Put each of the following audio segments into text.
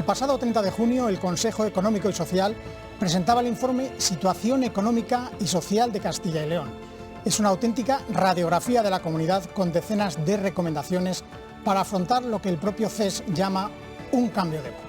pasado 30 de junio, el Consejo Económico y Social presentaba el informe Situación Económica y Social de Castilla y León. Es una auténtica radiografía de la comunidad con decenas de recomendaciones para afrontar lo que el propio CES llama un cambio de época.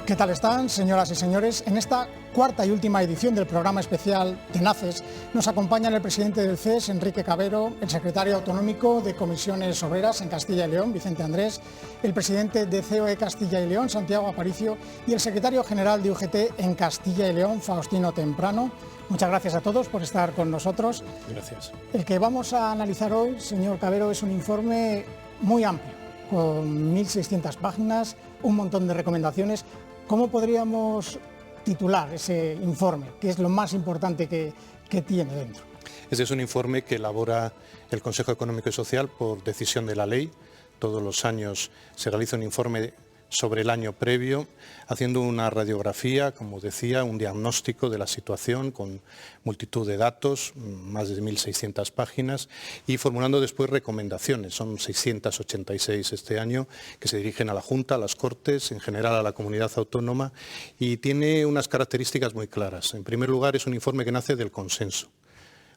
¿Qué tal están, señoras y señores? En esta cuarta y última edición del programa especial Tenaces nos acompañan el presidente del CES, Enrique Cabero, el secretario autonómico de Comisiones Obreras en Castilla y León, Vicente Andrés, el presidente de COE Castilla y León, Santiago Aparicio, y el secretario general de UGT en Castilla y León, Faustino Temprano. Muchas gracias a todos por estar con nosotros. Gracias. El que vamos a analizar hoy, señor Cabero, es un informe muy amplio, con 1.600 páginas, un montón de recomendaciones. ¿Cómo podríamos titular ese informe? ¿Qué es lo más importante que tiene dentro? Este es un informe que elabora el Consejo Económico y Social por decisión de la ley. Todos los años se realiza un informe sobre el año previo, haciendo una radiografía, como decía, un diagnóstico de la situación con multitud de datos, más de 1.600 páginas, y formulando después recomendaciones. Son 686 este año, que se dirigen a la Junta, a las Cortes, en general a la comunidad autónoma, y tiene unas características muy claras. En primer lugar, es un informe que nace del consenso.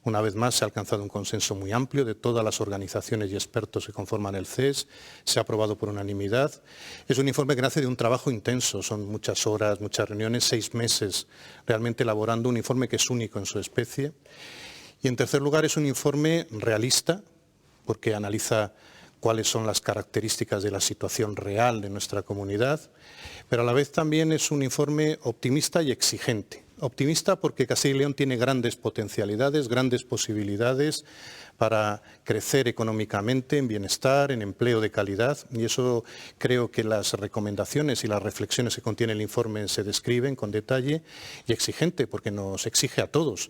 Una vez más, se ha alcanzado un consenso muy amplio de todas las organizaciones y expertos que conforman el CES, se ha aprobado por unanimidad. Es un informe que nace de un trabajo intenso, son muchas horas, muchas reuniones, 6 meses realmente elaborando un informe que es único en su especie. Y en tercer lugar, es un informe realista, porque analiza cuáles son las características de la situación real de nuestra comunidad, pero a la vez también es un informe optimista y exigente. Optimista porque Castilla y León tiene grandes potencialidades, grandes posibilidades para crecer económicamente, en bienestar, en empleo de calidad, y eso creo que las recomendaciones y las reflexiones que contiene el informe se describen con detalle, y exigente porque nos exige a todos.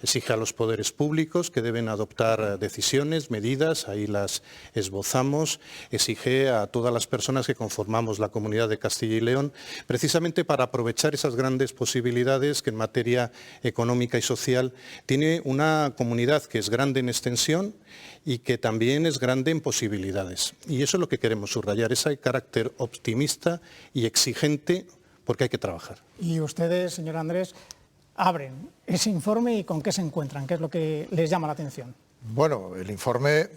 Exige a los poderes públicos que deben adoptar decisiones, medidas, ahí las esbozamos. Exige a todas las personas que conformamos la comunidad de Castilla y León, precisamente para aprovechar esas grandes posibilidades que en materia económica y social tiene una comunidad que es grande en extensión y que también es grande en posibilidades. Y eso es lo que queremos subrayar, ese carácter optimista y exigente, porque hay que trabajar. Y ustedes, señor Andrés, abren ese informe y ¿con qué se encuentran? ¿Qué es lo que les llama la atención? Bueno, el informe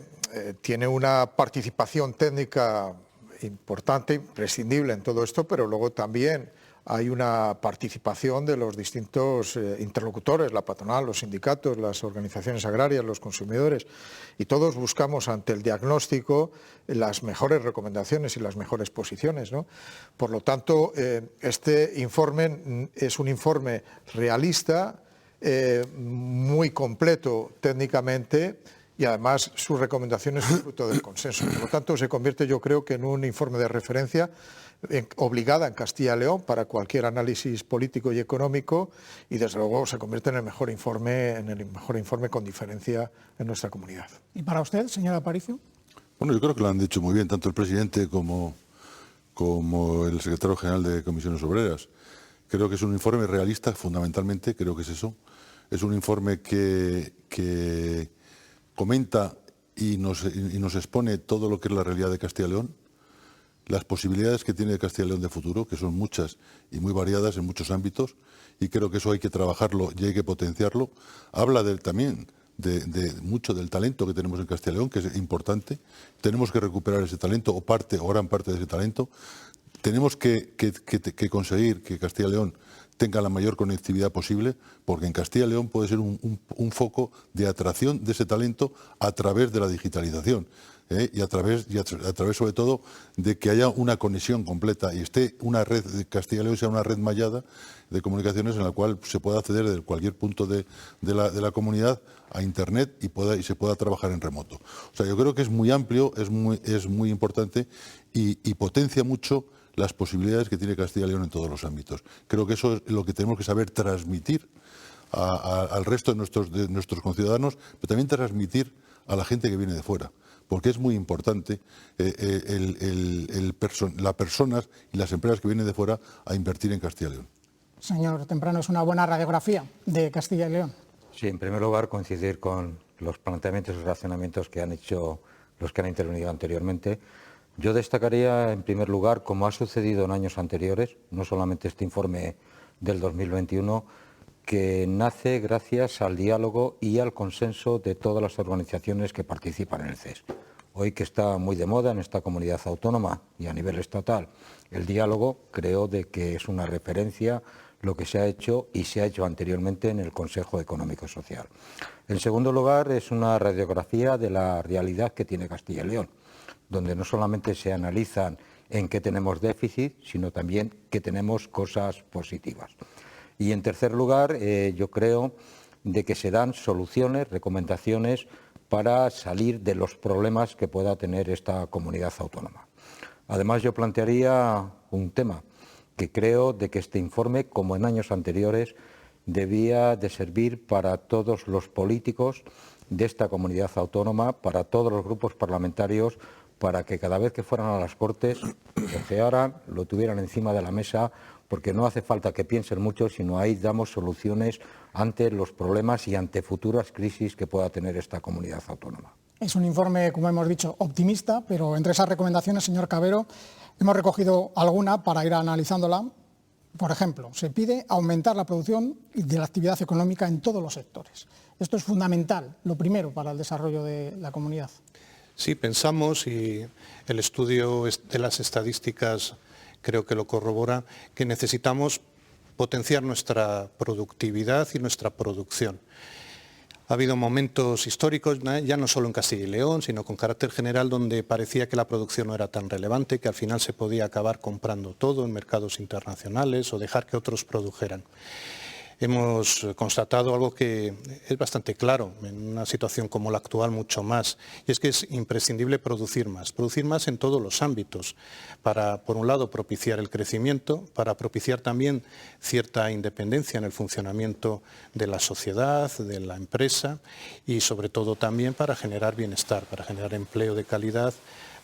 tiene una participación técnica importante, imprescindible en todo esto, pero luego también hay una participación de los distintos interlocutores, la patronal, los sindicatos, las organizaciones agrarias, los consumidores, y todos buscamos ante el diagnóstico las mejores recomendaciones y las mejores posiciones, ¿no? Por lo tanto, este informe es un informe realista, muy completo técnicamente, y además sus recomendaciones son fruto del consenso. Por lo tanto, se convierte, yo creo, que en un informe de referencia obligada en Castilla y León para cualquier análisis político y económico, y desde luego se convierte en el mejor informe con diferencia en nuestra comunidad. ¿Y para usted, señor Aparicio? Bueno, yo creo que lo han dicho muy bien tanto el presidente como el secretario general de Comisiones Obreras. Creo que es un informe realista, fundamentalmente, creo que es eso. Es un informe que comenta y nos expone todo lo que es la realidad de Castilla y León, las posibilidades que tiene Castilla y León de futuro, que son muchas y muy variadas en muchos ámbitos, y creo que eso hay que trabajarlo y hay que potenciarlo. Habla también de mucho del talento que tenemos en Castilla y León, que es importante. Tenemos que recuperar ese talento, o gran parte de ese talento. Tenemos que conseguir que Castilla y León tenga la mayor conectividad posible, porque en Castilla y León puede ser un foco de atracción de ese talento a través de la digitalización, y a través sobre todo de que haya una conexión completa y esté una red de Castilla y León, sea una red mallada de comunicaciones en la cual se pueda acceder desde cualquier punto de la comunidad a Internet y se pueda trabajar en remoto. O sea, yo creo que es muy amplio, es muy importante y potencia mucho las posibilidades que tiene Castilla y León en todos los ámbitos. Creo que eso es lo que tenemos que saber transmitir al resto de nuestros conciudadanos, pero también transmitir a la gente que viene de fuera, porque es muy importante las personas y las empresas que vienen de fuera a invertir en Castilla y León. Señor Temprano, ¿es una buena radiografía de Castilla y León? Sí, en primer lugar coincidir con los planteamientos y razonamientos que han hecho los que han intervenido anteriormente. Yo destacaría, en primer lugar, como ha sucedido en años anteriores, no solamente este informe del 2021, que nace gracias al diálogo y al consenso de todas las organizaciones que participan en el CES. Hoy, que está muy de moda en esta comunidad autónoma y a nivel estatal, el diálogo, creo de que es una referencia lo que se ha hecho y se ha hecho anteriormente en el Consejo Económico y Social. En segundo lugar, es una radiografía de la realidad que tiene Castilla y León, donde no solamente se analizan en qué tenemos déficit, sino también que tenemos cosas positivas. Y en tercer lugar, yo creo de que se dan soluciones, recomendaciones para salir de los problemas que pueda tener esta comunidad autónoma. Además, yo plantearía un tema que creo de que este informe, como en años anteriores, debía de servir para todos los políticos de esta comunidad autónoma, para todos los grupos parlamentarios, para que cada vez que fueran a las Cortes lo ojearan, lo tuvieran encima de la mesa, porque no hace falta que piensen mucho, sino ahí damos soluciones ante los problemas y ante futuras crisis que pueda tener esta comunidad autónoma. Es un informe, como hemos dicho, optimista, pero entre esas recomendaciones, señor Cavero, hemos recogido alguna para ir analizándola. Por ejemplo, se pide aumentar la producción de la actividad económica en todos los sectores. Esto es fundamental, lo primero, para el desarrollo de la comunidad. Sí, pensamos, y el estudio de las estadísticas creo que lo corrobora, que necesitamos potenciar nuestra productividad y nuestra producción. Ha habido momentos históricos, ya no solo en Castilla y León, sino con carácter general, donde parecía que la producción no era tan relevante, que al final se podía acabar comprando todo en mercados internacionales o dejar que otros produjeran. Hemos constatado algo que es bastante claro, en una situación como la actual mucho más, y es que es imprescindible producir más en todos los ámbitos, para, por un lado, propiciar el crecimiento, para propiciar también cierta independencia en el funcionamiento de la sociedad, de la empresa, y sobre todo también para generar bienestar, para generar empleo de calidad,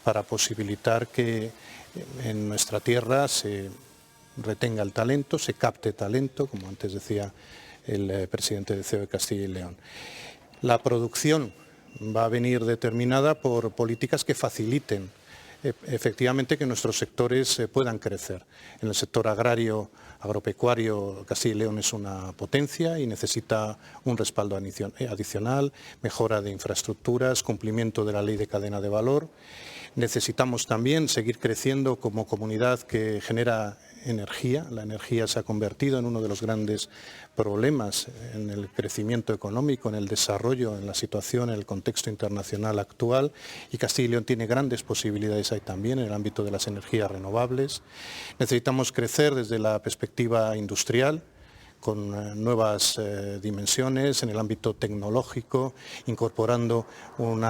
para posibilitar que en nuestra tierra se retenga el talento, se capte talento, como antes decía el presidente de CEO de Castilla y León. La producción va a venir determinada por políticas que faciliten efectivamente que nuestros sectores puedan crecer. En el sector agrario, agropecuario, Castilla y León es una potencia y necesita un respaldo adicional, mejora de infraestructuras, cumplimiento de la ley de cadena de valor. Necesitamos también seguir creciendo como comunidad que genera energía. La energía se ha convertido en uno de los grandes problemas en el crecimiento económico, en el desarrollo, en la situación, en el contexto internacional actual, y Castilla y León tiene grandes posibilidades ahí también en el ámbito de las energías renovables. Necesitamos crecer desde la perspectiva industrial, con nuevas dimensiones en el ámbito tecnológico, incorporando un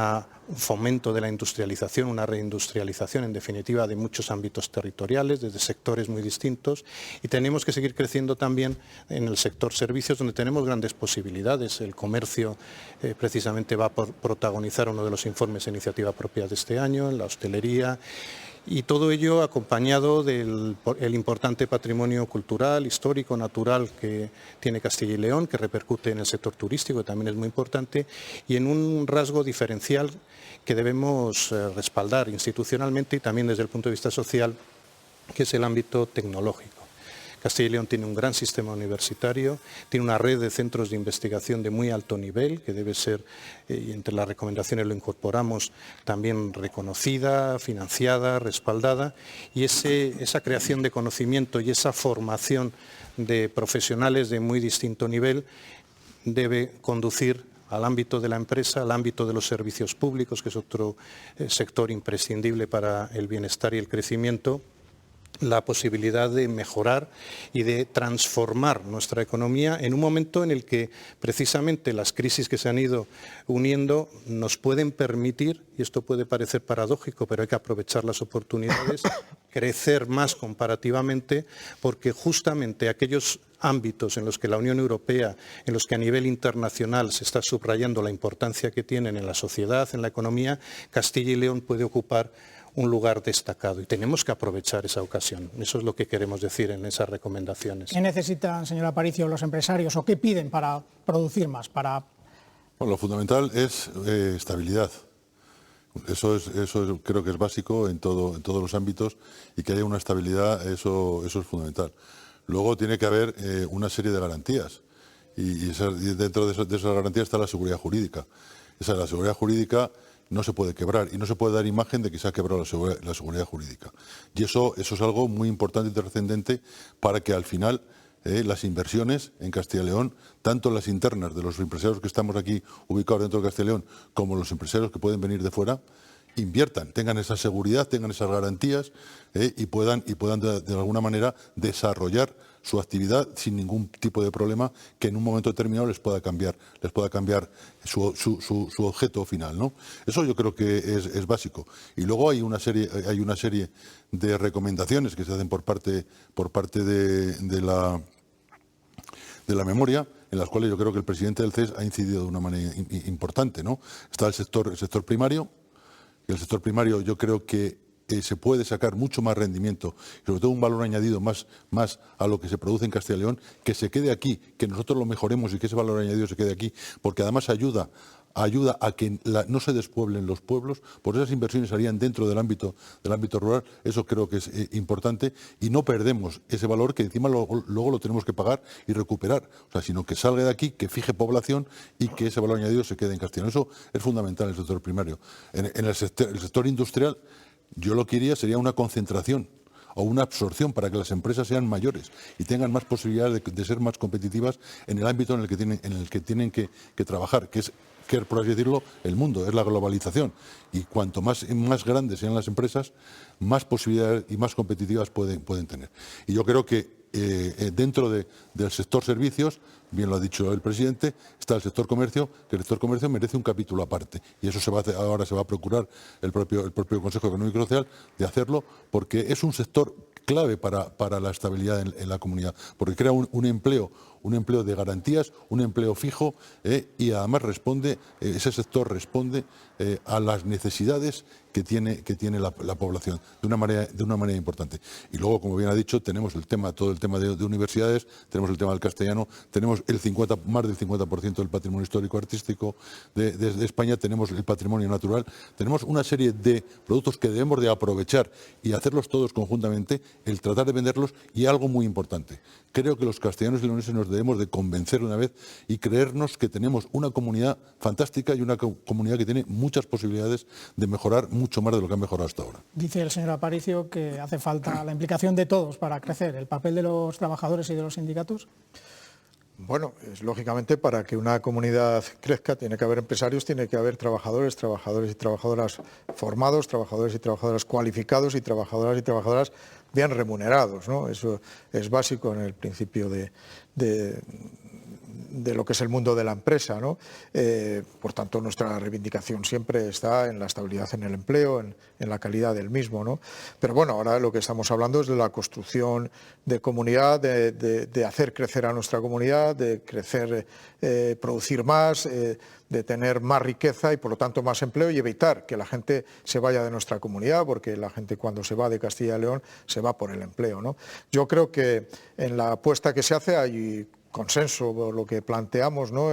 fomento de la industrialización, una reindustrialización en definitiva de muchos ámbitos territoriales, desde sectores muy distintos, y tenemos que seguir creciendo también en el sector servicios, donde tenemos grandes posibilidades. El comercio precisamente va a protagonizar uno de los informes de iniciativa propia de este año, en la hostelería, y todo ello acompañado del importante patrimonio cultural, histórico, natural que tiene Castilla y León, que repercute en el sector turístico, que también es muy importante, y en un rasgo diferencial que debemos respaldar institucionalmente y también desde el punto de vista social, que es el ámbito tecnológico. Castilla y León tiene un gran sistema universitario, tiene una red de centros de investigación de muy alto nivel, que debe ser, y entre las recomendaciones lo incorporamos, también reconocida, financiada, respaldada, y esa creación de conocimiento y esa formación de profesionales de muy distinto nivel debe conducir al ámbito de la empresa, al ámbito de los servicios públicos, que es otro sector imprescindible para el bienestar y el crecimiento, la posibilidad de mejorar y de transformar nuestra economía en un momento en el que precisamente las crisis que se han ido uniendo nos pueden permitir, y esto puede parecer paradójico, pero hay que aprovechar las oportunidades, crecer más comparativamente, porque justamente aquellos ámbitos en los que la Unión Europea, en los que a nivel internacional se está subrayando la importancia que tienen en la sociedad, en la economía, Castilla y León puede ocupar un lugar destacado y tenemos que aprovechar esa ocasión. Eso es lo que queremos decir en esas recomendaciones. ¿Qué necesitan, señor Aparicio, los empresarios o qué piden para producir más? Bueno, lo fundamental es estabilidad. Creo que es básico en todos los ámbitos, y que haya una estabilidad, eso es fundamental. Luego tiene que haber una serie de garantías, y dentro de esas garantías está la seguridad jurídica. La seguridad jurídica no se puede quebrar, y no se puede dar imagen de que se ha quebrado la seguridad jurídica. Y eso es algo muy importante y trascendente para que al final las inversiones en Castilla y León, tanto las internas de los empresarios que estamos aquí ubicados dentro de Castilla y León, como los empresarios que pueden venir de fuera, inviertan, tengan esa seguridad, tengan esas garantías y puedan de alguna manera desarrollar su actividad sin ningún tipo de problema que en un momento determinado les pueda cambiar su objeto final, ¿no? Eso yo creo que es básico. Y luego hay una serie de recomendaciones que se hacen por parte de la memoria, en las cuales yo creo que el presidente del CES ha incidido de una manera importante, ¿no? Está el sector primario. Y el sector primario yo creo que se puede sacar mucho más rendimiento, y sobre todo un valor añadido más a lo que se produce en Castilla y León, que se quede aquí, que nosotros lo mejoremos y que ese valor añadido se quede aquí, porque además ayuda a que no se despueblen los pueblos, por esas inversiones harían dentro del ámbito rural. Eso creo que es importante, y no perdemos ese valor que encima luego lo tenemos que pagar y recuperar, sino que salga de aquí, que fije población y que ese valor añadido se quede en Castilla y León. Eso es fundamental en el sector primario. En el sector industrial, yo lo que haría sería una concentración o una absorción para que las empresas sean mayores y tengan más posibilidades de ser más competitivas en el ámbito en el que tienen que trabajar, que es, por así decirlo, el mundo, es la globalización. Y cuanto más grandes sean las empresas, más posibilidades y más competitivas pueden tener. Y yo creo que dentro del sector servicios, bien lo ha dicho el presidente, está el sector comercio, que el sector comercio merece un capítulo aparte, y eso ahora se va a procurar el propio Consejo Económico y Social de hacerlo, porque es un sector clave para la estabilidad en la comunidad, porque crea un empleo de garantías, un empleo fijo, y además ese sector responde a las necesidades que tiene la población de una manera importante. Y luego, como bien ha dicho, tenemos todo el tema de universidades, tenemos el tema del castellano, tenemos más del 50% del patrimonio histórico artístico de España, tenemos el patrimonio natural, tenemos una serie de productos que debemos de aprovechar y hacerlos todos conjuntamente, el tratar de venderlos. Y algo muy importante, creo que los castellanos y leoneses nos debemos de convencer una vez y creernos que tenemos una comunidad fantástica y una comunidad que tiene muchas posibilidades de mejorar mucho más de lo que ha mejorado hasta ahora. Dice el señor Aparicio que hace falta la implicación de todos para crecer. ¿El papel de los trabajadores y de los sindicatos? Bueno, lógicamente para que una comunidad crezca tiene que haber empresarios, tiene que haber trabajadores y trabajadoras formados, trabajadores y trabajadoras cualificados y trabajadoras bien remunerados, ¿no? Eso es básico en el principio de lo que es el mundo de la empresa, ¿no? Por tanto, nuestra reivindicación siempre está en la estabilidad en el empleo, en la calidad del mismo, ¿no? Pero bueno, ahora lo que estamos hablando es de la construcción de comunidad, de hacer crecer a nuestra comunidad, de crecer, producir más, de tener más riqueza y por lo tanto más empleo, y evitar que la gente se vaya de nuestra comunidad, porque la gente cuando se va de Castilla y León se va por el empleo, ¿no? Yo creo que en la apuesta que se hace hay consenso por lo que planteamos, ¿no?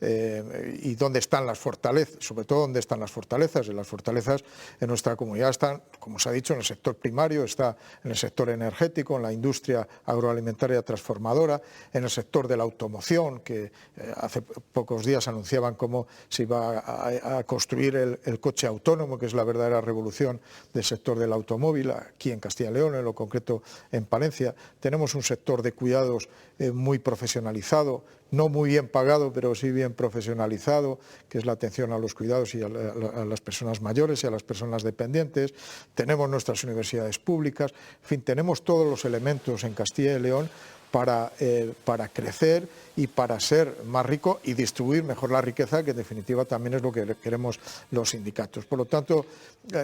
Y dónde están las fortalezas, sobre todo dónde están las fortalezas. Y las fortalezas en nuestra comunidad están, como se ha dicho, en el sector primario, está en el sector energético, en la industria agroalimentaria transformadora, en el sector de la automoción, que hace pocos días anunciaban cómo se iba a construir el coche autónomo, que es la verdadera revolución del sector del automóvil, aquí en Castilla y León, en lo concreto en Palencia. Tenemos un sector de cuidados muy profesionalizado, no muy bien pagado, pero sí bien profesionalizado, que es la atención a los cuidados y a las personas mayores y a las personas dependientes. Tenemos nuestras universidades públicas, en fin, tenemos todos los elementos en Castilla y León para crecer y para ser más rico y distribuir mejor la riqueza, que en definitiva también es lo que queremos los sindicatos. Por lo tanto,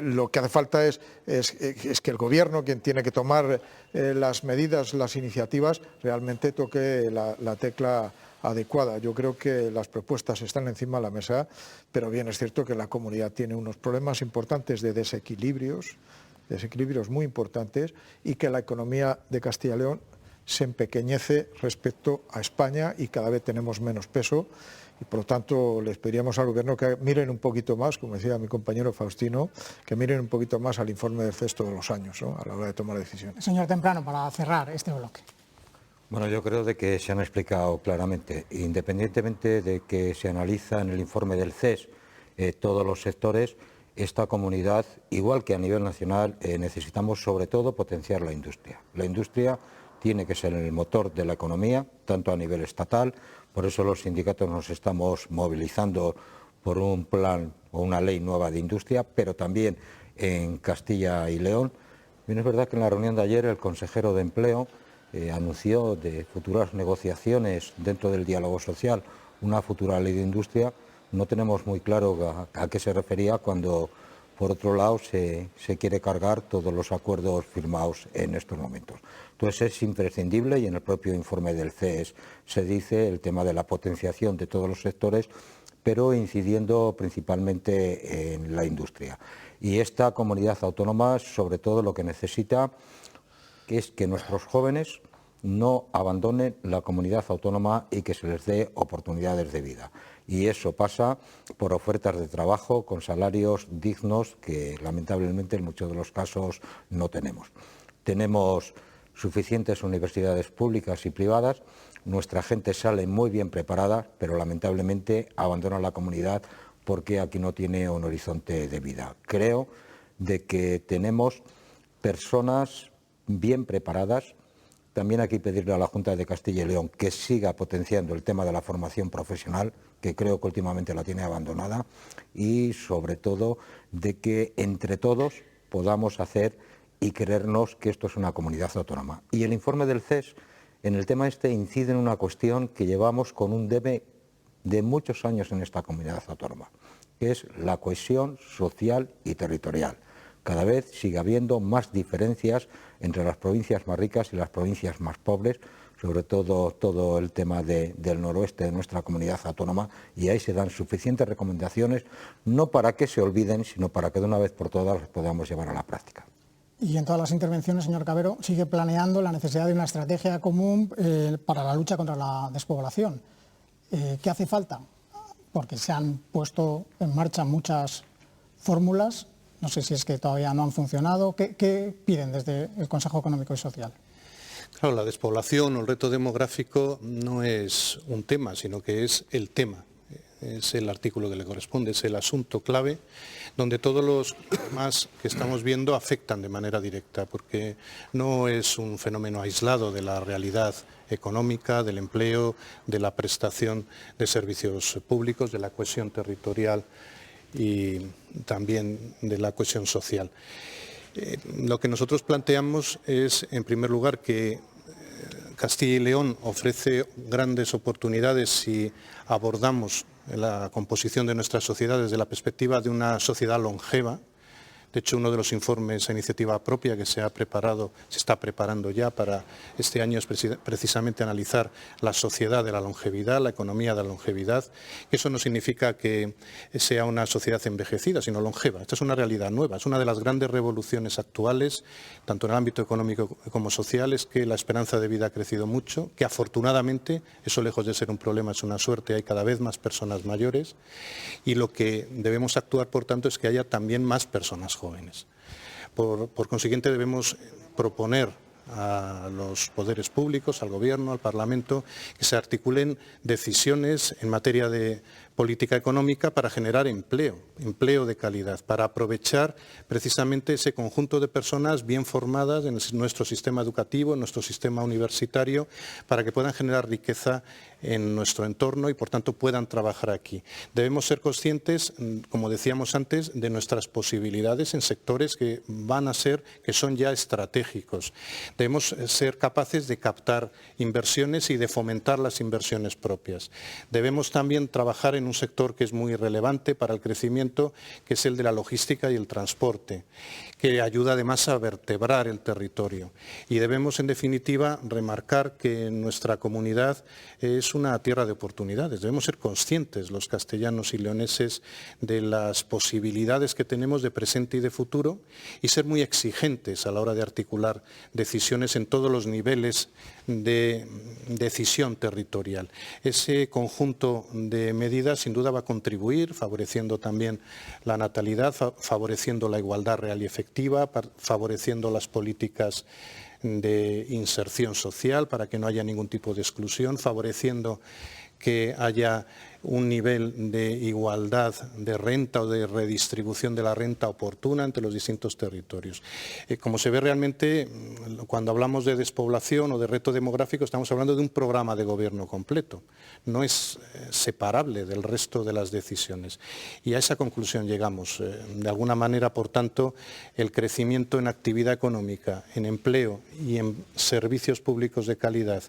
lo que hace falta es que el Gobierno, quien tiene que tomar las medidas, las iniciativas, realmente toque la tecla adecuada. Yo creo que las propuestas están encima de la mesa, pero bien es cierto que la comunidad tiene unos problemas importantes de desequilibrios muy importantes, y que la economía de Castilla y León se empequeñece respecto a España y cada vez tenemos menos peso, y por lo tanto les pediríamos al Gobierno que miren un poquito más, como decía mi compañero Faustino, que miren un poquito más al informe del CES todos los años, ¿no?, a la hora de tomar decisiones. Señor Temprano, para cerrar este bloque. Bueno, yo creo de que se han explicado claramente, independientemente de que se analiza en el informe del CES todos los sectores, esta comunidad, igual que a nivel nacional, necesitamos sobre todo potenciar la industria. La industria tiene que ser el motor de la economía, tanto a nivel estatal, por eso los sindicatos nos estamos movilizando por un plan o una ley nueva de industria, pero también en Castilla y León. Bien, es verdad que en la reunión de ayer el consejero de Empleo anunció de futuras negociaciones dentro del diálogo social una futura ley de industria. No tenemos muy claro a qué se refería cuando, por otro lado, se quiere cargar todos los acuerdos firmados en estos momentos. Entonces es imprescindible, y en el propio informe del CES se dice, el tema de la potenciación de todos los sectores, pero incidiendo principalmente en la industria. Y esta comunidad autónoma, sobre todo, lo que necesita es que nuestros jóvenes no abandonen la comunidad autónoma y que se les dé oportunidades de vida. Y eso pasa por ofertas de trabajo con salarios dignos que lamentablemente en muchos de los casos no tenemos. Tenemos suficientes universidades públicas y privadas, nuestra gente sale muy bien preparada, pero lamentablemente abandona la comunidad porque aquí no tiene un horizonte de vida. Creo de que tenemos personas bien preparadas. También hay que pedirle a la Junta de Castilla y León que siga potenciando el tema de la formación profesional, que creo que últimamente la tiene abandonada, y sobre todo de que entre todos podamos hacer y creernos que esto es una comunidad autónoma. Y el informe del CES en el tema este incide en una cuestión que llevamos con un debe de muchos años en esta comunidad autónoma, que es la cohesión social y territorial. Cada vez sigue habiendo más diferencias entre las provincias más ricas y las provincias más pobres, sobre todo el tema del noroeste de nuestra comunidad autónoma, y ahí se dan suficientes recomendaciones, no para que se olviden, sino para que de una vez por todas las podamos llevar a la práctica. Y en todas las intervenciones, señor Cavero, sigue planeando la necesidad de una estrategia común para la lucha contra la despoblación. ¿Qué hace falta? Porque se han puesto en marcha muchas fórmulas. No sé si es que todavía no han funcionado. ¿Qué piden desde el Consejo Económico y Social? Claro, la despoblación o el reto demográfico no es un tema, sino que es el tema. Es el artículo que le corresponde, es el asunto clave, donde todos los temas que estamos viendo afectan de manera directa, porque no es un fenómeno aislado de la realidad económica, del empleo, de la prestación de servicios públicos, de la cohesión territorial y también de la cohesión social. Lo que nosotros planteamos es, en primer lugar, que Castilla y León ofrece grandes oportunidades si abordamos la composición de nuestra sociedad desde la perspectiva de una sociedad longeva. De hecho, uno de los informes a iniciativa propia que se está preparando ya para este año es precisamente analizar la sociedad de la longevidad, la economía de la longevidad. Eso no significa que sea una sociedad envejecida, sino longeva. Esta es una realidad nueva, es una de las grandes revoluciones actuales, tanto en el ámbito económico como social, es que la esperanza de vida ha crecido mucho, que afortunadamente, eso lejos de ser un problema, es una suerte, hay cada vez más personas mayores, y lo que debemos actuar, por tanto, es que haya también más personas jóvenes. Por consiguiente, debemos proponer a los poderes públicos, al Gobierno, al Parlamento, que se articulen decisiones en materia de política económica para generar empleo de calidad, para aprovechar precisamente ese conjunto de personas bien formadas en nuestro sistema educativo, en nuestro sistema universitario, para que puedan generar riqueza en nuestro entorno y, por tanto, puedan trabajar aquí. Debemos ser conscientes, como decíamos antes, de nuestras posibilidades en sectores que son ya estratégicos. Debemos ser capaces de captar inversiones y de fomentar las inversiones propias. Debemos también trabajar en un sector que es muy relevante para el crecimiento, que es el de la logística y el transporte, que ayuda además a vertebrar el territorio. Y debemos, en definitiva, remarcar que nuestra comunidad es una tierra de oportunidades. Debemos ser conscientes, los castellanos y leoneses, de las posibilidades que tenemos de presente y de futuro y ser muy exigentes a la hora de articular decisiones en todos los niveles de decisión territorial. Ese conjunto de medidas sin duda va a contribuir, favoreciendo también la natalidad, favoreciendo la igualdad real y efectiva, favoreciendo las políticas de inserción social para que no haya ningún tipo de exclusión, favoreciendo que haya un nivel de igualdad de renta o de redistribución de la renta oportuna entre los distintos territorios. Como se ve realmente, cuando hablamos de despoblación o de reto demográfico, estamos hablando de un programa de gobierno completo. No es separable del resto de las decisiones. Y a esa conclusión llegamos. De alguna manera, por tanto, el crecimiento en actividad económica, en empleo y en servicios públicos de calidad,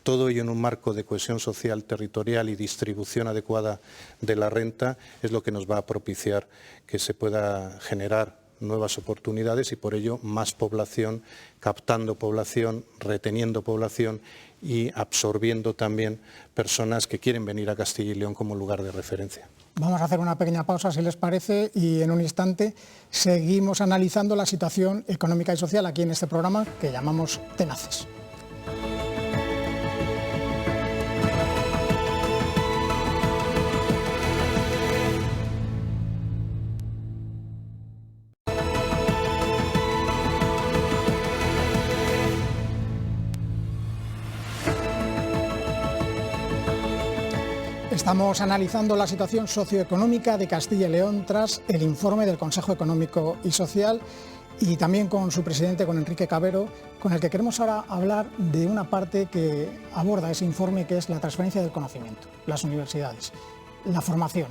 todo ello en un marco de cohesión social, territorial y distribución adecuada de la renta, es lo que nos va a propiciar que se pueda generar nuevas oportunidades y por ello más población, captando población, reteniendo población y absorbiendo también personas que quieren venir a Castilla y León como lugar de referencia. Vamos a hacer una pequeña pausa, si les parece, y en un instante seguimos analizando la situación económica y social aquí en este programa que llamamos Tenaces. Estamos analizando la situación socioeconómica de Castilla y León tras el informe del Consejo Económico y Social y también con su presidente, con Enrique Cavero, con el que queremos ahora hablar de una parte que aborda ese informe, que es la transferencia del conocimiento, las universidades, la formación.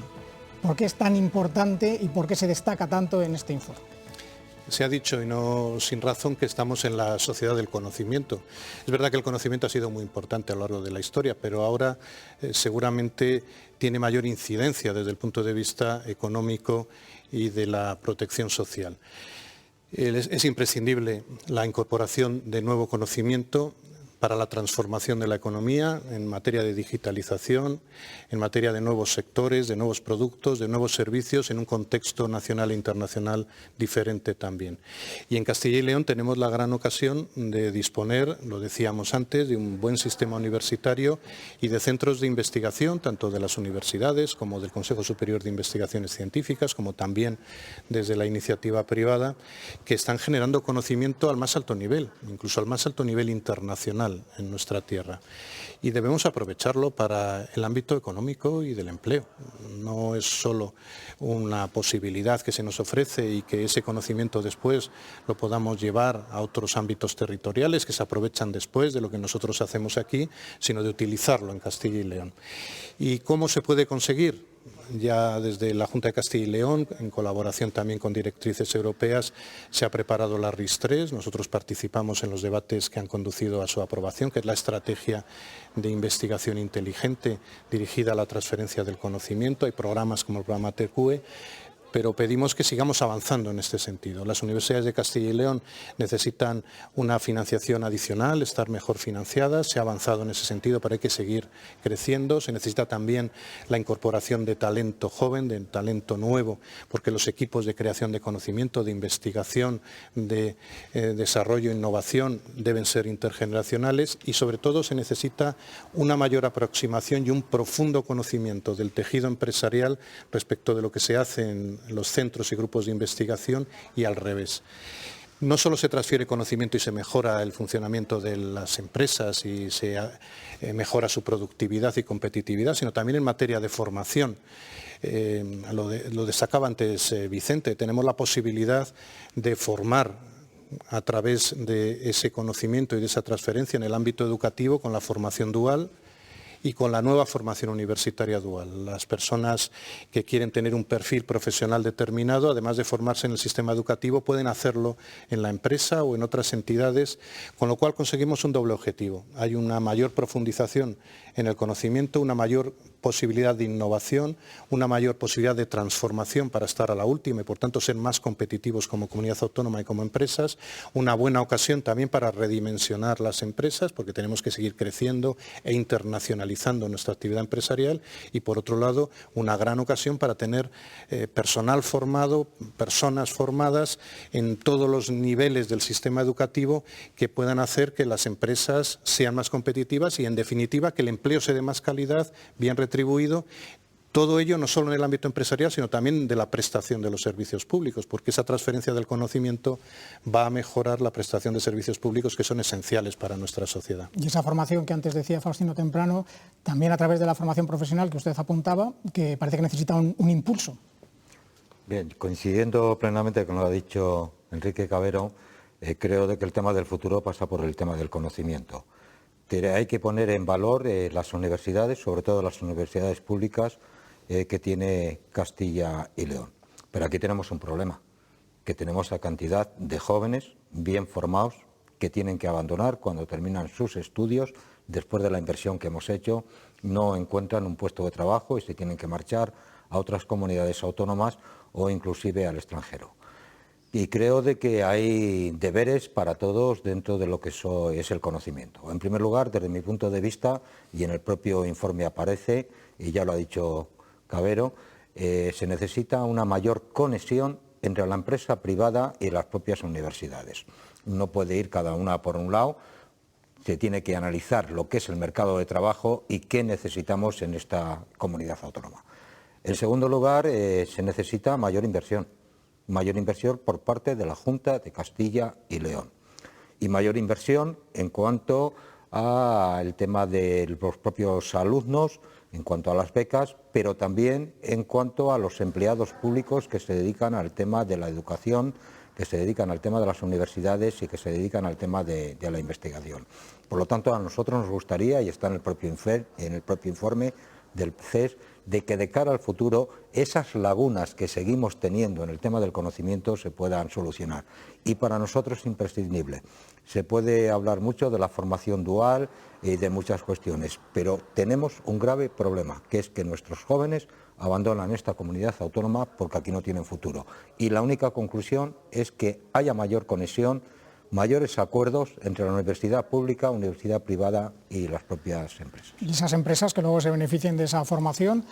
¿Por qué es tan importante y por qué se destaca tanto en este informe? Se ha dicho, y no sin razón, que estamos en la sociedad del conocimiento. Es verdad que el conocimiento ha sido muy importante a lo largo de la historia, pero ahora seguramente tiene mayor incidencia desde el punto de vista económico y de la protección social. Es imprescindible la incorporación de nuevo conocimiento para la transformación de la economía en materia de digitalización, en materia de nuevos sectores, de nuevos productos, de nuevos servicios, en un contexto nacional e internacional diferente también. Y en Castilla y León tenemos la gran ocasión de disponer, lo decíamos antes, de un buen sistema universitario y de centros de investigación, tanto de las universidades como del Consejo Superior de Investigaciones Científicas, como también desde la iniciativa privada, que están generando conocimiento al más alto nivel, incluso al más alto nivel internacional en nuestra tierra, y debemos aprovecharlo para el ámbito económico y del empleo. No es solo una posibilidad que se nos ofrece y que ese conocimiento después lo podamos llevar a otros ámbitos territoriales que se aprovechan después de lo que nosotros hacemos aquí, sino de utilizarlo en Castilla y León. ¿Y cómo se puede conseguir? Ya desde la Junta de Castilla y León, en colaboración también con directrices europeas, se ha preparado la RIS3. Nosotros participamos en los debates que han conducido a su aprobación, que es la estrategia de investigación inteligente dirigida a la transferencia del conocimiento. Hay programas como el programa TQE, pero pedimos que sigamos avanzando en este sentido. Las universidades de Castilla y León necesitan una financiación adicional, estar mejor financiadas. Se ha avanzado en ese sentido, pero hay que seguir creciendo. Se necesita también la incorporación de talento joven, de talento nuevo, porque los equipos de creación de conocimiento, de investigación, de desarrollo e innovación deben ser intergeneracionales y sobre todo se necesita una mayor aproximación y un profundo conocimiento del tejido empresarial respecto de lo que se hace en los centros y grupos de investigación y al revés. No solo se transfiere conocimiento y se mejora el funcionamiento de las empresas y se mejora su productividad y competitividad, sino también en materia de formación. Lo destacaba antes Vicente, tenemos la posibilidad de formar a través de ese conocimiento y de esa transferencia en el ámbito educativo con la formación dual y con la nueva formación universitaria dual. Las personas que quieren tener un perfil profesional determinado, además de formarse en el sistema educativo, pueden hacerlo en la empresa o en otras entidades, con lo cual conseguimos un doble objetivo. Hay una mayor profundización en el conocimiento, una mayor posibilidad de innovación, una mayor posibilidad de transformación para estar a la última y por tanto ser más competitivos como comunidad autónoma y como empresas, una buena ocasión también para redimensionar las empresas porque tenemos que seguir creciendo e internacionalizando nuestra actividad empresarial y por otro lado una gran ocasión para tener personal formado, personas formadas en todos los niveles del sistema educativo que puedan hacer que las empresas sean más competitivas y en definitiva que el empleo sea de más calidad, bien retribuido. Todo ello no solo en el ámbito empresarial, sino también de la prestación de los servicios públicos, porque esa transferencia del conocimiento va a mejorar la prestación de servicios públicos que son esenciales para nuestra sociedad. Y esa formación que antes decía Faustino temprano, también a través de la formación profesional que usted apuntaba, que parece que necesita un impulso. Bien, coincidiendo plenamente con lo que ha dicho Enrique Cabero, creo de que el tema del futuro pasa por el tema del conocimiento. Hay que poner en valor las universidades, sobre todo las universidades públicas que tiene Castilla y León. Pero aquí tenemos un problema, que tenemos a cantidad de jóvenes bien formados que tienen que abandonar cuando terminan sus estudios, después de la inversión que hemos hecho, no encuentran un puesto de trabajo y se tienen que marchar a otras comunidades autónomas o inclusive al extranjero. Y creo de que hay deberes para todos dentro de lo que es el conocimiento. En primer lugar, desde mi punto de vista, y en el propio informe aparece, y ya lo ha dicho Cabero, se necesita una mayor conexión entre la empresa privada y las propias universidades. No puede ir cada una por un lado, se tiene que analizar lo que es el mercado de trabajo y qué necesitamos en esta comunidad autónoma. En segundo lugar, se necesita mayor inversión por parte de la Junta de Castilla y León y mayor inversión en cuanto al tema de los propios alumnos, en cuanto a las becas, pero también en cuanto a los empleados públicos que se dedican al tema de la educación, que se dedican al tema de las universidades y que se dedican al tema de la investigación. Por lo tanto, a nosotros nos gustaría, y está en el propio informe del CES, de que de cara al futuro esas lagunas que seguimos teniendo en el tema del conocimiento se puedan solucionar. Y para nosotros es imprescindible. Se puede hablar mucho de la formación dual y de muchas cuestiones, pero tenemos un grave problema, que es que nuestros jóvenes abandonan esta comunidad autónoma porque aquí no tienen futuro. Y la única conclusión es que haya mayor conexión, mayores acuerdos entre la universidad pública, universidad privada y las propias empresas. Y esas empresas que luego se beneficien de esa formación,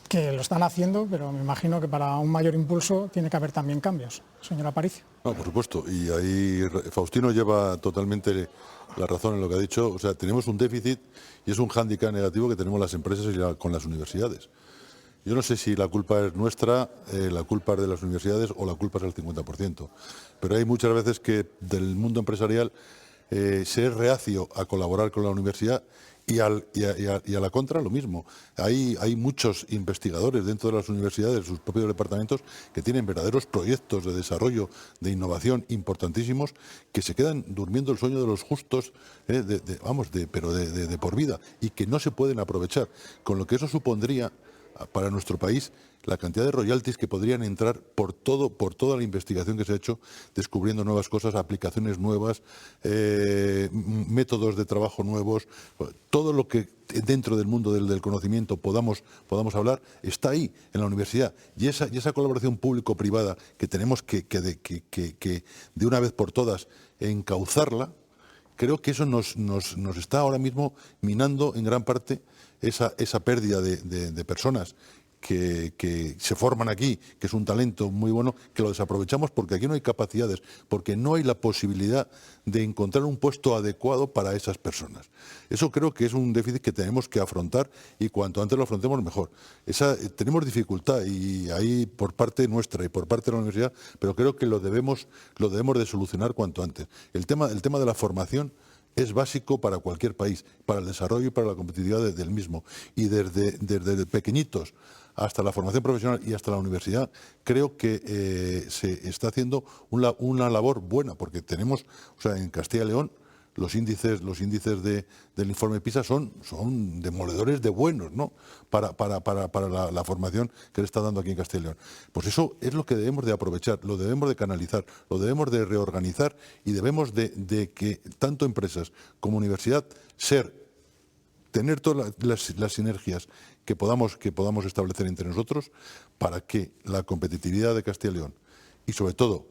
que lo están haciendo, pero me imagino que para un mayor impulso tiene que haber también cambios. Señora Aparicio. No, por supuesto, y ahí Faustino lleva totalmente la razón en lo que ha dicho. O sea, tenemos un déficit y es un hándicap negativo que tenemos las empresas y con las universidades. Yo no sé si la culpa es nuestra, la culpa es de las universidades o la culpa es del 50%. Pero hay muchas veces que del mundo empresarial se es reacio a colaborar con la universidad y a la contra lo mismo. Hay muchos investigadores dentro de las universidades, sus propios departamentos, que tienen verdaderos proyectos de desarrollo, de innovación importantísimos, que se quedan durmiendo el sueño de los justos, pero de por vida, y que no se pueden aprovechar. Con lo que eso supondría para nuestro país la cantidad de royalties que podrían entrar por toda la investigación que se ha hecho, descubriendo nuevas cosas, aplicaciones nuevas, métodos de trabajo nuevos, todo lo que dentro del mundo del conocimiento podamos hablar, está ahí en la universidad. Y esa colaboración público-privada que tenemos que de una vez por todas encauzarla, creo que eso nos está ahora mismo minando en gran parte esa pérdida de personas que se forman aquí, que es un talento muy bueno, que lo desaprovechamos porque aquí no hay capacidades, porque no hay la posibilidad de encontrar un puesto adecuado para esas personas. Eso creo que es un déficit que tenemos que afrontar y cuanto antes lo afrontemos mejor. Tenemos dificultad y ahí por parte nuestra y por parte de la universidad, pero creo que lo debemos de solucionar cuanto antes. El tema de la formación es básico para cualquier país, para el desarrollo y para la competitividad del mismo. Y desde pequeñitos hasta la formación profesional y hasta la universidad, creo que se está haciendo una labor buena, porque tenemos, en Castilla y León, los índices del informe PISA son demoledores de buenos, ¿no? para la formación que le está dando aquí en Castilla y León. Pues eso es lo que debemos de aprovechar, lo debemos de canalizar, lo debemos de reorganizar y debemos de que tanto empresas como universidad tener todas las sinergias que podamos establecer entre nosotros para que la competitividad de Castilla y León y sobre todo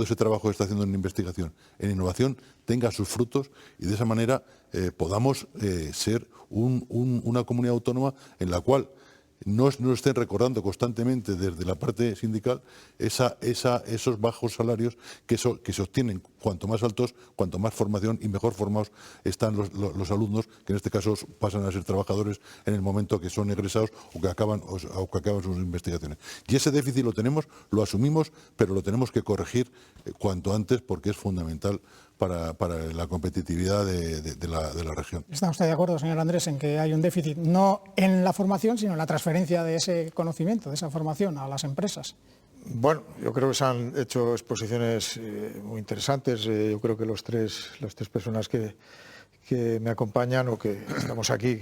ese trabajo que está haciendo en investigación, en innovación, tenga sus frutos y de esa manera podamos ser una comunidad autónoma en la cual no estén recordando constantemente desde la parte sindical esos bajos salarios que se obtienen cuanto más altos, cuanto más formación y mejor formados están los alumnos, que en este caso pasan a ser trabajadores en el momento que son egresados o que acaban sus investigaciones. Y ese déficit lo tenemos, lo asumimos, pero lo tenemos que corregir cuanto antes porque es fundamental para la competitividad de la región. ¿Está usted de acuerdo, señor Andrés, en que hay un déficit no en la formación, sino en la transferencia de ese conocimiento, de esa formación a las empresas? Bueno, yo creo que se han hecho exposiciones muy interesantes. Yo creo que las tres personas que me acompañan o que estamos aquí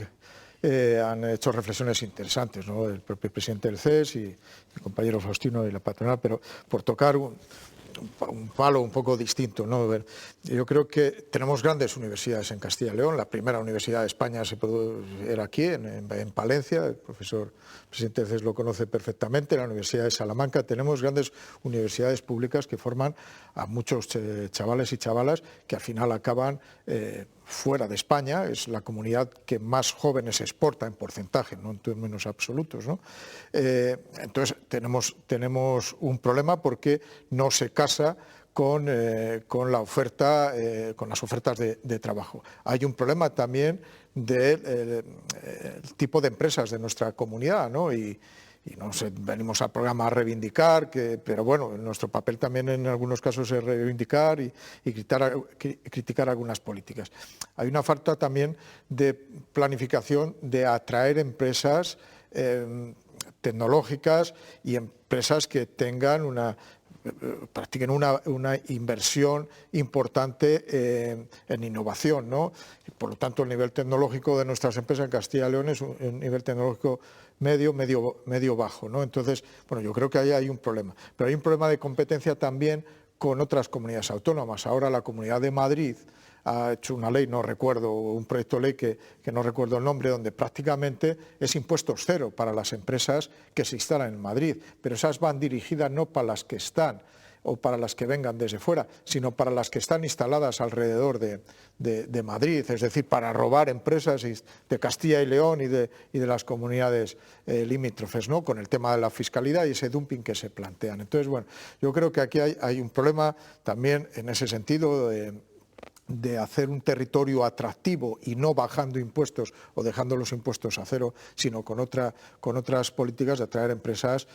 han hecho reflexiones interesantes, ¿no? El propio presidente del CES y el compañero Faustino y la patronal, pero por tocar un palo un poco distinto, ¿no? Yo creo que tenemos grandes universidades en Castilla y León. La primera universidad de España era aquí, en Palencia. El presidente del CES lo conoce perfectamente, la Universidad de Salamanca. Tenemos grandes universidades públicas que forman a muchos chavales y chavalas que al final acaban fuera de España. Es la comunidad que más jóvenes exporta en porcentaje, no en términos absolutos, ¿no? Entonces tenemos un problema porque no se casa con la oferta, con las ofertas de trabajo. Hay un problema también del tipo de empresas de nuestra comunidad, ¿no? Y no sé, venimos al programa a reivindicar, pero bueno, nuestro papel también en algunos casos es reivindicar y criticar algunas políticas. Hay una falta también de planificación de atraer empresas tecnológicas y empresas que practiquen una inversión importante en innovación, ¿no? Por lo tanto, el nivel tecnológico de nuestras empresas en Castilla y León es un nivel tecnológico medio bajo, ¿no? Entonces, bueno, yo creo que ahí hay un problema. Pero hay un problema de competencia también con otras comunidades autónomas. Ahora la Comunidad de Madrid ha hecho una ley, no recuerdo, un proyecto de ley que no recuerdo el nombre, donde prácticamente es impuestos cero para las empresas que se instalan en Madrid, pero esas van dirigidas no para las que están o para las que vengan desde fuera, sino para las que están instaladas alrededor de Madrid, es decir, para robar empresas de Castilla y León y de las comunidades limítrofes, ¿no? Con el tema de la fiscalidad y ese dumping que se plantean. Entonces, bueno, yo creo que aquí hay un problema también en ese sentido de hacer un territorio atractivo y no bajando impuestos o dejando los impuestos a cero, sino con otras políticas de atraer empresas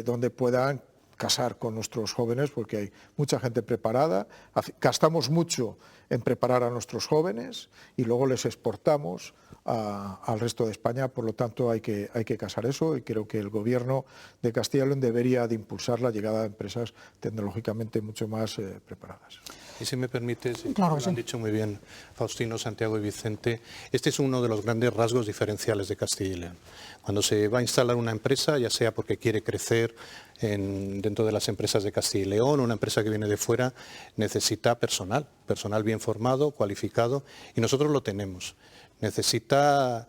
donde puedan casar con nuestros jóvenes, porque hay mucha gente preparada, gastamos mucho en preparar a nuestros jóvenes y luego les exportamos al resto de España. Por lo tanto hay que casar eso, y creo que el Gobierno de Castilla y León debería de impulsar la llegada de empresas tecnológicamente mucho más preparadas. Y si me permite, claro, lo han dicho muy bien Faustino, Santiago y Vicente, este es uno de los grandes rasgos diferenciales de Castilla y León. Cuando se va a instalar una empresa, ya sea porque quiere crecer dentro de las empresas de Castilla y León, una empresa que viene de fuera, necesita personal bien formado, cualificado, y nosotros lo tenemos. Necesita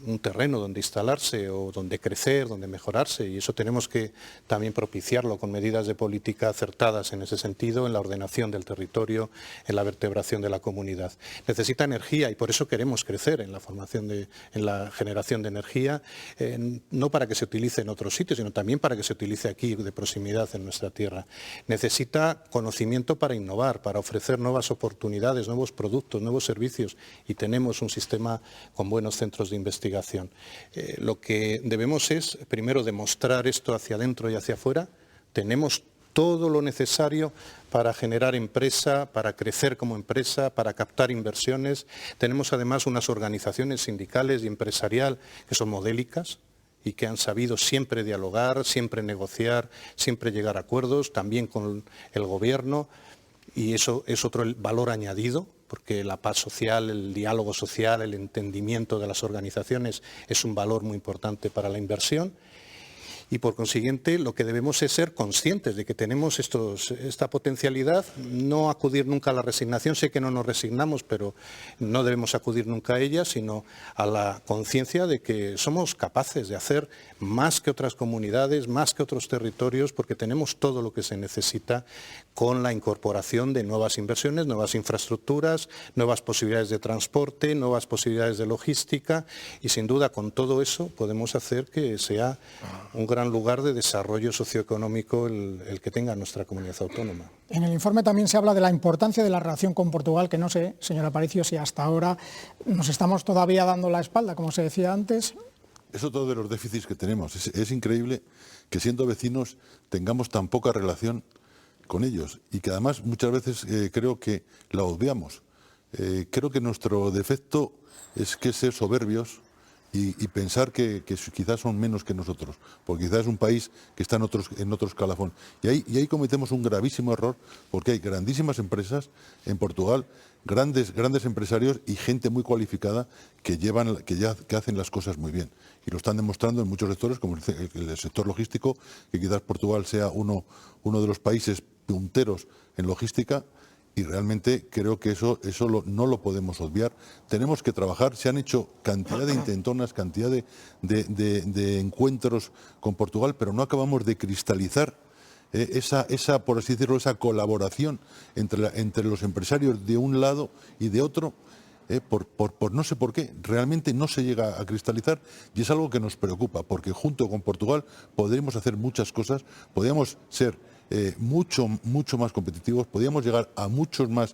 un terreno donde instalarse o donde crecer, donde mejorarse, y eso tenemos que también propiciarlo con medidas de política acertadas en ese sentido, en la ordenación del territorio, en la vertebración de la comunidad. Necesita energía y por eso queremos crecer en la formación, en la generación de energía, no para que se utilice en otros sitios, sino también para que se utilice aquí de proximidad en nuestra tierra. Necesita conocimiento para innovar, para ofrecer nuevas oportunidades, nuevos productos, nuevos servicios, y tenemos un sistema con buenos centros de investigación. Lo que debemos es, primero, demostrar esto hacia adentro y hacia afuera. Tenemos todo lo necesario para generar empresa, para crecer como empresa, para captar inversiones. Tenemos además unas organizaciones sindicales y empresarial que son modélicas y que han sabido siempre dialogar, siempre negociar, siempre llegar a acuerdos, también con el Gobierno. Y eso es otro valor añadido porque la paz social, el diálogo social, el entendimiento de las organizaciones es un valor muy importante para la inversión. Y por consiguiente lo que debemos es ser conscientes de que tenemos esta potencialidad, no acudir nunca a la resignación. Sé que no nos resignamos, pero no debemos acudir nunca a ella, sino a la conciencia de que somos capaces de hacer más que otras comunidades, más que otros territorios, porque tenemos todo lo que se necesita con la incorporación de nuevas inversiones, nuevas infraestructuras, nuevas posibilidades de transporte, nuevas posibilidades de logística, y sin duda con todo eso podemos hacer que sea un gran lugar de desarrollo socioeconómico el que tenga nuestra comunidad autónoma. En el informe también se habla de la importancia de la relación con Portugal, que no sé, señor Aparicio, si hasta ahora nos estamos todavía dando la espalda, como se decía antes. Es otro de los déficits que tenemos. Es increíble que siendo vecinos tengamos tan poca relación con ellos y que además muchas veces creo que la obviamos. Creo que nuestro defecto es que ser soberbios y pensar que quizás son menos que nosotros, porque quizás es un país que está en otro escalafón. Y ahí cometemos un gravísimo error, porque hay grandísimas empresas en Portugal, grandes empresarios y gente muy cualificada que hacen las cosas muy bien. Y lo están demostrando en muchos sectores, como el sector logístico, que quizás Portugal sea uno de los países punteros en logística. Y realmente creo que eso no lo podemos obviar. Tenemos que trabajar. Se han hecho cantidad de intentonas, cantidad de encuentros con Portugal, pero no acabamos de cristalizar esa, por así decirlo, esa colaboración entre los empresarios de un lado y de otro. Por no sé por qué, realmente no se llega a cristalizar y es algo que nos preocupa, porque junto con Portugal podríamos hacer muchas cosas, podríamos ser mucho más competitivos, podríamos llegar a muchos más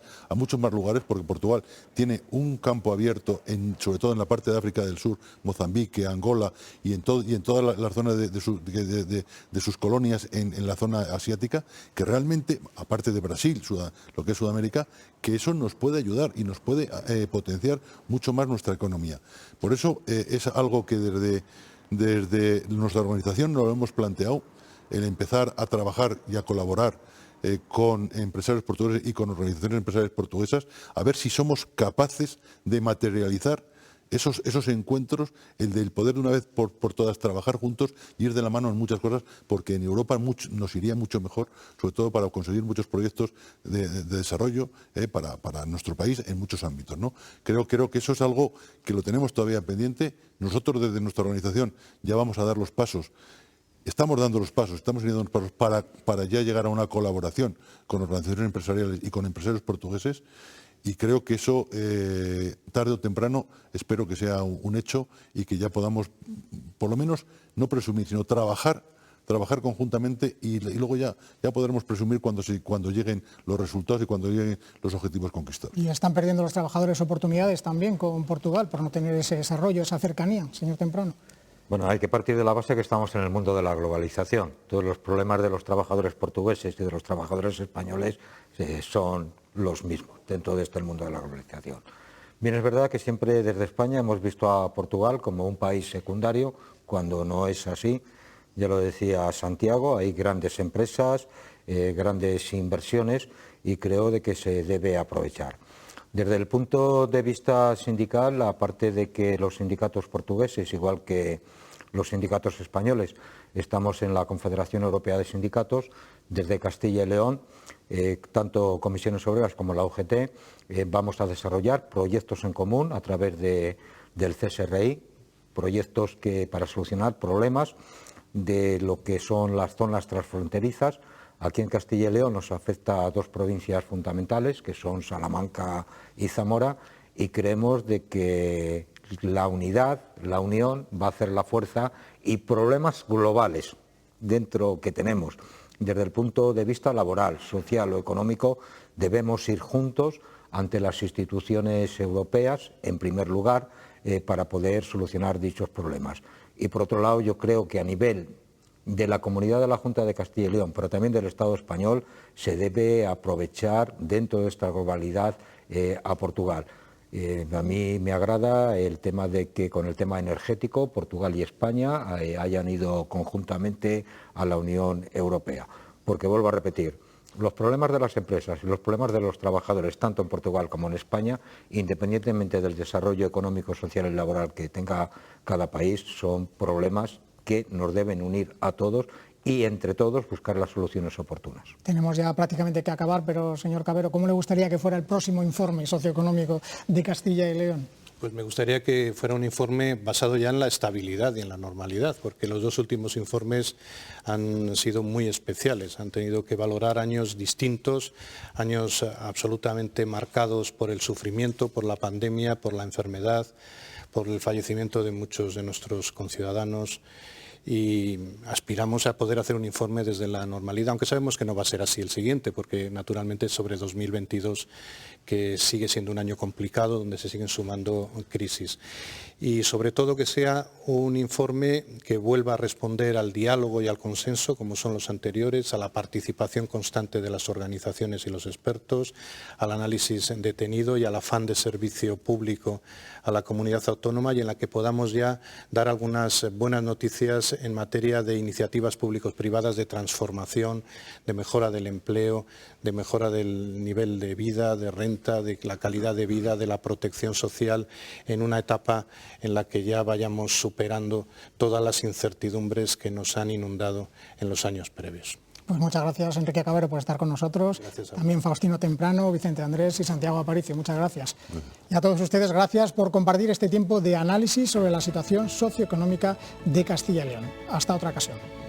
lugares, porque Portugal tiene un campo abierto, sobre todo en la parte de África del Sur, Mozambique, Angola y en toda la zona de sus colonias en la zona asiática, que realmente, aparte de Brasil, lo que es Sudamérica, que eso nos puede ayudar y nos puede potenciar mucho más nuestra economía. Por eso es algo que desde nuestra organización nos lo hemos planteado, el empezar a trabajar y a colaborar con empresarios portugueses y con organizaciones empresariales portuguesas, a ver si somos capaces de materializar esos encuentros, el del poder de una vez por todas trabajar juntos y ir de la mano en muchas cosas, porque en Europa nos iría mucho mejor, sobre todo para conseguir muchos proyectos de desarrollo para nuestro país en muchos ámbitos, ¿no? Creo que eso es algo que lo tenemos todavía pendiente. Nosotros desde nuestra organización ya vamos a dar los pasos. Estamos dando los pasos, estamos teniendo los pasos para ya llegar a una colaboración con organizaciones empresariales y con empresarios portugueses, y creo que eso, tarde o temprano, espero que sea un hecho y que ya podamos, por lo menos, no presumir, sino trabajar conjuntamente y luego ya podremos presumir cuando lleguen los resultados y cuando lleguen los objetivos conquistados. Y están perdiendo los trabajadores oportunidades también con Portugal por no tener ese desarrollo, esa cercanía, señor Temprano. Bueno, hay que partir de la base que estamos en el mundo de la globalización. Todos los problemas de los trabajadores portugueses y de los trabajadores españoles son los mismos dentro de este mundo de la globalización. Bien, es verdad que siempre desde España hemos visto a Portugal como un país secundario, cuando no es así. Ya lo decía Santiago, hay grandes empresas, grandes inversiones y creo de que se debe aprovechar. Desde el punto de vista sindical, aparte de que los sindicatos portugueses, igual que los sindicatos españoles, estamos en la Confederación Europea de Sindicatos, desde Castilla y León, tanto Comisiones Obreras como la UGT, vamos a desarrollar proyectos en común a través del CSRI, proyectos para solucionar problemas de lo que son las zonas transfronterizas. Aquí en Castilla y León nos afecta a dos provincias fundamentales, que son Salamanca y Zamora, y creemos de que la unidad, la unión, va a hacer la fuerza, y problemas globales dentro que tenemos, desde el punto de vista laboral, social o económico, debemos ir juntos ante las instituciones europeas, en primer lugar, para poder solucionar dichos problemas. Y por otro lado, yo creo que a nivel de la comunidad de la Junta de Castilla y León, pero también del Estado español, se debe aprovechar dentro de esta globalidad a Portugal. A mí me agrada el tema de que con el tema energético Portugal y España hayan ido conjuntamente a la Unión Europea, porque vuelvo a repetir, los problemas de las empresas y los problemas de los trabajadores, tanto en Portugal como en España, independientemente del desarrollo económico, social y laboral que tenga cada país, son problemas que nos deben unir a todos y entre todos buscar las soluciones oportunas. Tenemos ya prácticamente que acabar, pero señor Cabero, ¿cómo le gustaría que fuera el próximo informe socioeconómico de Castilla y León? Pues me gustaría que fuera un informe basado ya en la estabilidad y en la normalidad, porque los dos últimos informes han sido muy especiales, han tenido que valorar años distintos, años absolutamente marcados por el sufrimiento, por la pandemia, por la enfermedad, por el fallecimiento de muchos de nuestros conciudadanos, y aspiramos a poder hacer un informe desde la normalidad, aunque sabemos que no va a ser así el siguiente, porque naturalmente es sobre 2022, que sigue siendo un año complicado, donde se siguen sumando crisis. Y sobre todo que sea un informe que vuelva a responder al diálogo y al consenso, como son los anteriores, a la participación constante de las organizaciones y los expertos, al análisis detenido y al afán de servicio público a la comunidad autónoma, y en la que podamos ya dar algunas buenas noticias en materia de iniciativas públicos-privadas de transformación, de mejora del empleo, de mejora del nivel de vida, de renta, de la calidad de vida, de la protección social, en una etapa en la que ya vayamos superando todas las incertidumbres que nos han inundado en los años previos. Pues muchas gracias, Enrique Cabero, por estar con nosotros. También Faustino Temprano, Vicente Andrés y Santiago Aparicio. Muchas gracias. Y a todos ustedes, gracias por compartir este tiempo de análisis sobre la situación socioeconómica de Castilla y León. Hasta otra ocasión.